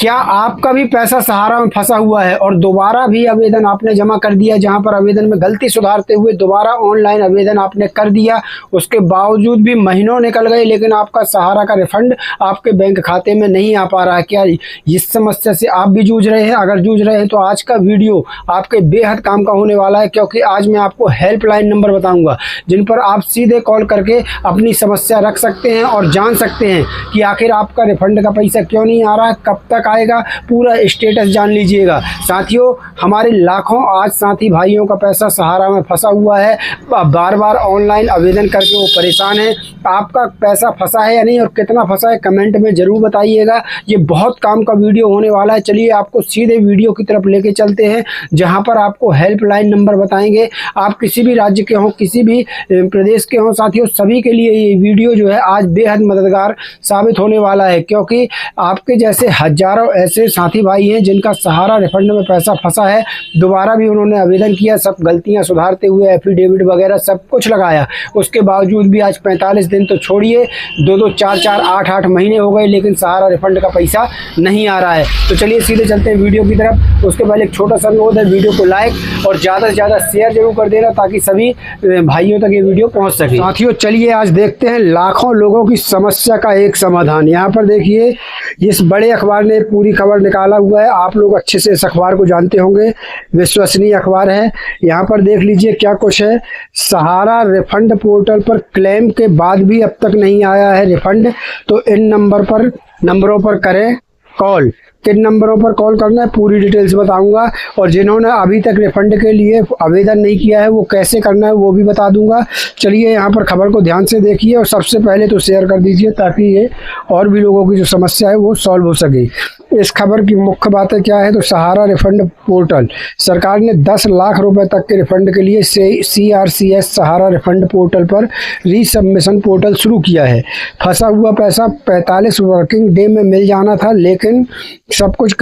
क्या आपका भी पैसा सहारा में फंसा हुआ है और दोबारा भी आवेदन आपने जमा कर दिया, जहां पर आवेदन में गलती सुधारते हुए दोबारा ऑनलाइन आवेदन आपने कर दिया, उसके बावजूद भी महीनों निकल गए लेकिन आपका सहारा का रिफंड आपके बैंक खाते में नहीं आ पा रहा है? क्या इस समस्या से आप भी जूझ रहे हैं? अगर जूझ रहे हैं तो आज का वीडियो आपके बेहद काम का होने वाला है, क्योंकि आज मैं आपको हेल्पलाइन नंबर बताऊंगा जिन पर आप सीधे कॉल करके अपनी समस्या रख सकते हैं और जान सकते हैं कि आखिर आपका रिफंड का पैसा क्यों नहीं आ रहा है, कब तक आएगा, पूरा स्टेटस जान लीजिएगा। साथियों, हमारे लाखों आज साथी भाइयों का पैसा सहारा में फंसा हुआ है, बार बार ऑनलाइन आवेदन करके वो परेशान है। आपका पैसा फंसा है या नहीं और कितना फंसा है कमेंट में ज़रूर बताइएगा। ये बहुत काम का वीडियो होने वाला है। चलिए आपको सीधे वीडियो की तरफ लेके चलते हैं जहां पर आपको हेल्पलाइन नंबर बताएंगे। आप किसी भी राज्य के हों, किसी भी प्रदेश के हों, साथियों सभी के लिए ये वीडियो जो है आज बेहद मददगार साबित होने वाला है, क्योंकि आपके जैसे हजारों ऐसे साथी भाई हैं जिनका सहारा रिफंड में पैसा फंसा है। दोबारा भी उन्होंने आवेदन किया, सब गलतियां सुधारते हुए एफिडेविट वगैरह सब कुछ लगाया, उसके बावजूद भी आज 45 दिन तो छोड़िए, 2-2, 4-4, 8-8 महीने हो गए लेकिन सहारा रिफंड का पैसा नहीं आ रहा है। तो चलिए सीधे चलते हैं वीडियो की तरफ। उसके पहले एक छोटा सा अनुरोध है, वीडियो को लाइक और ज़्यादा से ज़्यादा शेयर जरूर कर देना ताकि सभी भाइयों तक ये वीडियो पहुँच सके। साथियों चलिए आज देखते हैं लाखों लोगों की समस्या का एक समाधान। यहाँ पर देखिए इस बड़े अखबार ने पूरी खबर निकाला हुआ है, आप लोग अच्छे से इस अखबार को जानते होंगे, विश्वसनीय अखबार है। यहाँ पर देख लीजिए क्या कुछ है। सहारा रिफंड पोर्टल पर क्लेम के बाद भी अब तक नहीं आया है रिफंड, तो इन नंबरों पर करें कॉल। किन नंबरों पर कॉल करना है पूरी डिटेल्स बताऊंगा, और जिन्होंने अभी तक रिफंड के लिए आवेदन नहीं किया है वो कैसे करना है वो भी बता दूंगा। चलिए यहाँ पर खबर को ध्यान से देखिए और सबसे पहले तो शेयर कर दीजिए ताकि ये और भी लोगों की जो समस्या है वो सॉल्व हो सके। इस खबर की मुख्य बातें क्या है, तो सहारा रिफंड पोर्टल, सरकार ने 10 लाख रुपए तक के रिफंड के लिए CRCS सहारा रिफंड पोर्टल पर रीसबमिशन पोर्टल शुरू किया है। फंसा हुआ पैसा 45 वर्किंग डे में मिल जाना था, लेकिन सब कुछ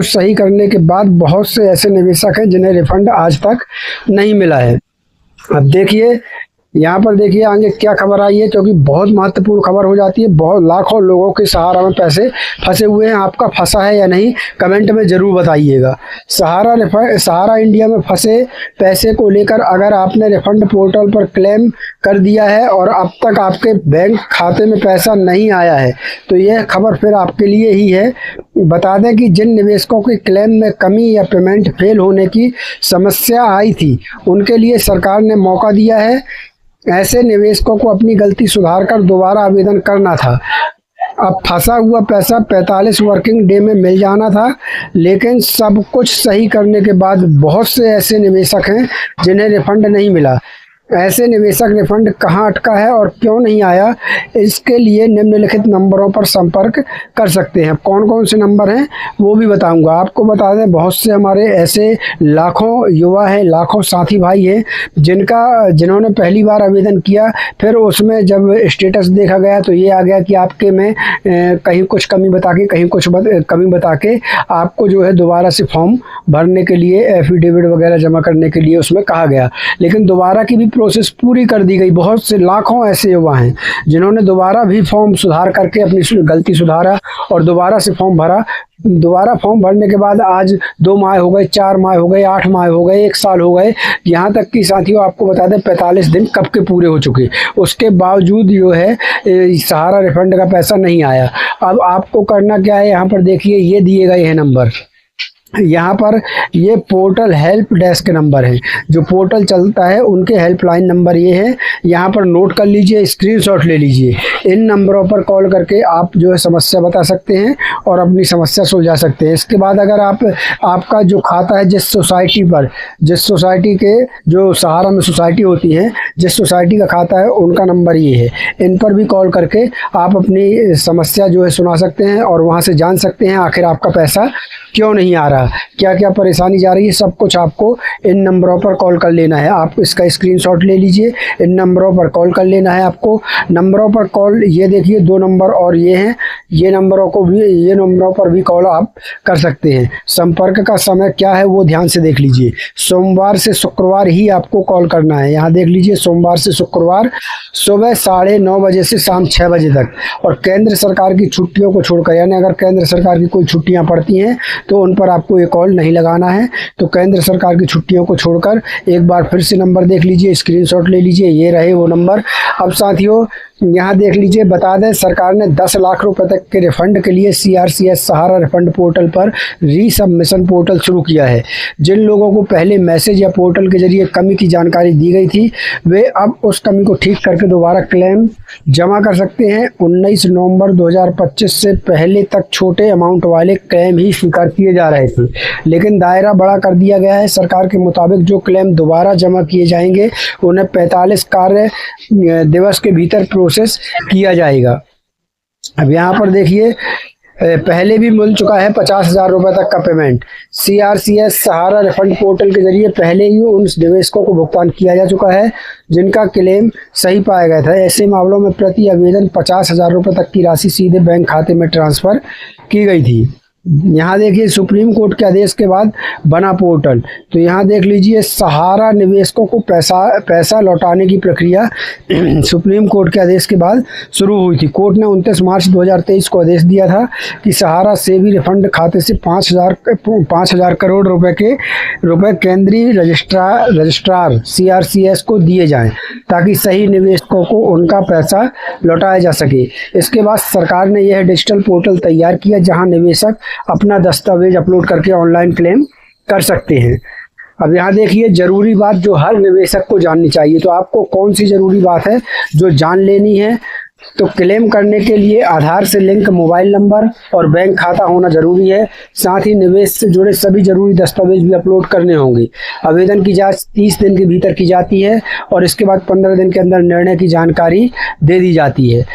सही करने के बाद बहुत से ऐसे निवेशक हैं जिन्हें रिफंड आज तक नहीं मिला है। अब देखिए यहाँ पर देखिए आगे क्या खबर आई है, क्योंकि बहुत महत्वपूर्ण खबर हो जाती है। बहुत लाखों लोगों के सहारा में पैसे फंसे हुए हैं, आपका फंसा है या नहीं कमेंट में ज़रूर बताइएगा। सहारा इंडिया में फंसे पैसे को लेकर अगर आपने रिफंड पोर्टल पर क्लेम कर दिया है और अब तक आपके बैंक खाते में पैसा नहीं आया है तो यह खबर फिर आपके लिए ही है। बता दें कि जिन निवेशकों के क्लेम में कमी या पेमेंट फेल होने की समस्या आई थी उनके लिए सरकार ने मौका दिया है। ऐसे निवेशकों को अपनी गलती सुधार कर दोबारा आवेदन करना था। अब फंसा हुआ पैसा 45 वर्किंग डे में मिल जाना था, लेकिन सब कुछ सही करने के बाद बहुत से ऐसे निवेशक हैं जिन्हें रिफंड नहीं मिला। ऐसे निवेशक रिफंड कहां अटका है और क्यों नहीं आया, इसके लिए निम्नलिखित नंबरों पर संपर्क कर सकते हैं। कौन कौन से नंबर हैं वो भी बताऊंगा। आपको बता दें बहुत से हमारे ऐसे लाखों युवा हैं, लाखों साथी भाई हैं जिन्होंने पहली बार आवेदन किया, फिर उसमें जब स्टेटस देखा गया तो ये आ गया कि आपके में कहीं कुछ कमी बता के कहीं कुछ कमी बता के आपको जो है दोबारा से फॉर्म भरने के लिए एफिडेविट वगैरह जमा करने के लिए उसमें कहा गया, लेकिन दोबारा की भी प्रोसेस पूरी कर दी गई। बहुत से लाखों ऐसे युवा हैं जिन्होंने दोबारा भी फॉर्म सुधार करके अपनी गलती सुधारा और दोबारा से फॉर्म भरा। दोबारा फॉर्म भरने के बाद आज 2 माह हो गए, 4 माह हो गए, 8 माह हो गए, 1 साल हो गए, यहाँ तक कि साथियों आपको बता दें 45 दिन कब के पूरे हो चुके, उसके बावजूद जो है सहारा रिफंड का पैसा नहीं आया। अब आपको करना क्या है, यहाँ पर देखिए ये दिए गए हैं नंबर। यहाँ पर ये पोर्टल हेल्प डेस्क नंबर है, जो पोर्टल चलता है उनके हेल्पलाइन नंबर ये है। यहाँ पर नोट कर लीजिए, स्क्रीनशॉट ले लीजिए। इन नंबरों पर कॉल करके आप जो है समस्या बता सकते हैं और अपनी समस्या सुलझा सकते हैं। इसके बाद अगर आपका जो खाता है जिस सोसाइटी के जो सहारा में सोसाइटी होती है, जिस सोसाइटी का खाता है उनका नंबर ये है। इन पर भी कॉल करके आप अपनी समस्या जो है सुना सकते हैं और वहाँ से जान सकते हैं आखिर आपका पैसा क्यों नहीं आ रहा रहा, क्या क्या परेशानी जा रही है, सब कुछ आपको इन नंबरों पर कॉल कर लेना है। आप इसका स्क्रीनशॉट ले लीजिए, इन नंबरों पर कॉल कर लेना है आपको। नंबरों पर कॉल, ये देखिए 2 नंबर और ये हैं, ये नंबरों पर भी कॉल आप कर सकते हैं। संपर्क का समय क्या है वो ध्यान से देख लीजिए, सोमवार से शुक्रवार ही आपको कॉल करना है। यहाँ देख लीजिए, सोमवार से शुक्रवार सुबह 9:30 बजे से शाम 6 बजे तक। और केंद्र सरकार की छुट्टियों को छोड़कर, यानी अगर केंद्र सरकार की कोई छुट्टियां पड़ती हैं तो उन पर आपको ये कॉल नहीं लगाना है। तो केंद्र सरकार की छुट्टियों को छोड़कर एक बार फिर से नंबर देख लीजिए, स्क्रीनशॉट ले लीजिए, ये रहे वो नंबर। अब साथियों यहाँ देख लीजिए, बता दें सरकार ने 10 लाख रुपए तक के रिफंड के लिए CRCS सहारा रिफंड पोर्टल पर रीसबमिशन पोर्टल शुरू किया है। जिन लोगों को पहले मैसेज या पोर्टल के जरिए कमी की जानकारी दी गई थी, वे अब उस कमी को ठीक करके दोबारा क्लेम जमा कर सकते हैं। 19 नवंबर 2025 से पहले तक छोटे अमाउंट वाले क्लेम ही स्वीकार किए जा रहे थे, लेकिन दायरा बड़ा कर दिया गया है। सरकार के मुताबिक जो क्लेम दोबारा जमा किए जाएंगे उन्हें 45 कार्य दिवस के भीतर प्रोसेस किया जाएगा। अब यहाँ पर देखिए, पहले भी मिल चुका है 50,000 रुपये तक का पेमेंट। CRCS सहारा रिफंड पोर्टल के जरिए पहले ही उन निवेशकों को भुगतान किया जा चुका है जिनका क्लेम सही पाया गया था। ऐसे मामलों में प्रति आवेदन 50,000 रुपये तक की राशि सीधे बैंक खाते में ट्रांसफ़र की गई थी। यहाँ देखिए, सुप्रीम कोर्ट के आदेश के बाद बना पोर्टल। तो यहाँ देख लीजिए, सहारा निवेशकों को पैसा लौटाने की प्रक्रिया सुप्रीम कोर्ट के आदेश के बाद शुरू हुई थी। कोर्ट ने 29 मार्च 2023 को आदेश दिया था कि सहारा सेबी रिफंड खाते से 5,000 करोड़ रुपए केंद्रीय रजिस्ट्रार CRCS को दिए जाएं, ताकि सही निवेशकों को उनका पैसा लौटाया जा सके। इसके बाद सरकार ने यह डिजिटल पोर्टल तैयार किया जहां निवेशक अपना दस्तावेज अपलोड करके ऑनलाइन क्लेम कर सकते हैं। अब यहाँ देखिए, जरूरी बात जो हर निवेशक को जाननी चाहिए। तो आपको कौन सी जरूरी बात है जो जान लेनी है? तो क्लेम करने के लिए आधार से लिंक मोबाइल नंबर और बैंक खाता होना जरूरी है। साथ ही निवेश से जुड़े सभी जरूरी दस्तावेज भी अपलोड करने होंगे। आवेदन की जांच 30 दिन के भीतर की जाती है और इसके बाद 15 दिन के अंदर निर्णय की जानकारी दे दी जाती है।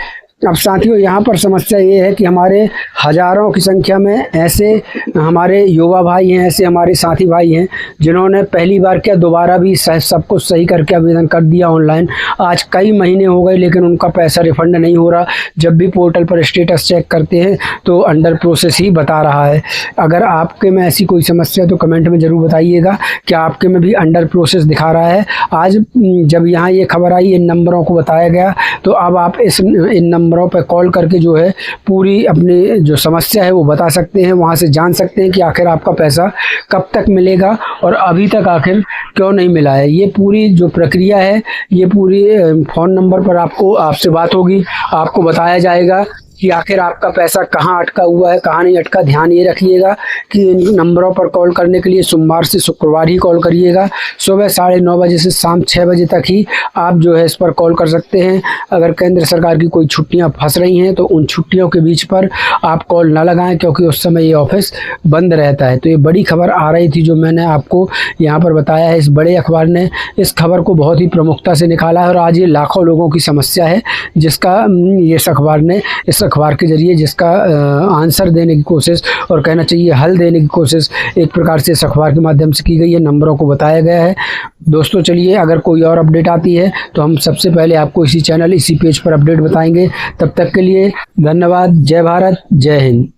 अब साथियों, यहाँ पर समस्या ये है कि हमारे हज़ारों की संख्या में ऐसे हमारे युवा भाई हैं, ऐसे हमारे साथी भाई हैं जिन्होंने पहली बार क्या दोबारा भी सब कुछ सही करके आवेदन कर दिया ऑनलाइन। आज कई महीने हो गए लेकिन उनका पैसा रिफंड नहीं हो रहा। जब भी पोर्टल पर स्टेटस चेक करते हैं तो अंडर प्रोसेस ही बता रहा है। अगर आपके में ऐसी कोई समस्या तो कमेंट में ज़रूर बताइएगा कि आपके में भी अंडर प्रोसेस दिखा रहा है। आज जब यहाँ ये खबर आई, इन नंबरों को बताया गया, तो अब आप इन नंबरों पर कॉल करके जो है पूरी अपनी जो समस्या है वो बता सकते हैं। वहाँ से जान सकते हैं कि आखिर आपका पैसा कब तक मिलेगा और अभी तक आखिर क्यों नहीं मिला है। ये पूरी जो प्रक्रिया है, ये पूरी फ़ोन नंबर पर आपसे बात होगी, आपको बताया जाएगा कि आखिर आपका पैसा कहाँ अटका हुआ है, कहाँ नहीं अटका। ध्यान ये रखिएगा कि इन नंबरों पर कॉल करने के लिए सोमवार से शुक्रवार ही कॉल करिएगा। सुबह 9:30 बजे से शाम 6 बजे तक ही आप जो है इस पर कॉल कर सकते हैं। अगर केंद्र सरकार की कोई छुट्टियां फंस रही हैं तो उन छुट्टियों के बीच पर आप कॉल ना लगाएं, क्योंकि उस समय ये ऑफिस बंद रहता है। तो ये बड़ी खबर आ रही थी जो मैंने आपको यहाँ पर बताया है। इस बड़े अखबार ने इस खबर को बहुत ही प्रमुखता से निकाला है और आज ये लाखों लोगों की समस्या है जिसका इस अखबार के जरिए जिसका आंसर देने की कोशिश और कहना चाहिए हल देने की कोशिश एक प्रकार से इस अखबार के माध्यम से की गई है। नंबरों को बताया गया है। दोस्तों चलिए, अगर कोई और अपडेट आती है तो हम सबसे पहले आपको इसी चैनल, इसी पेज पर अपडेट बताएंगे। तब तक के लिए धन्यवाद। जय भारत, जय हिंद।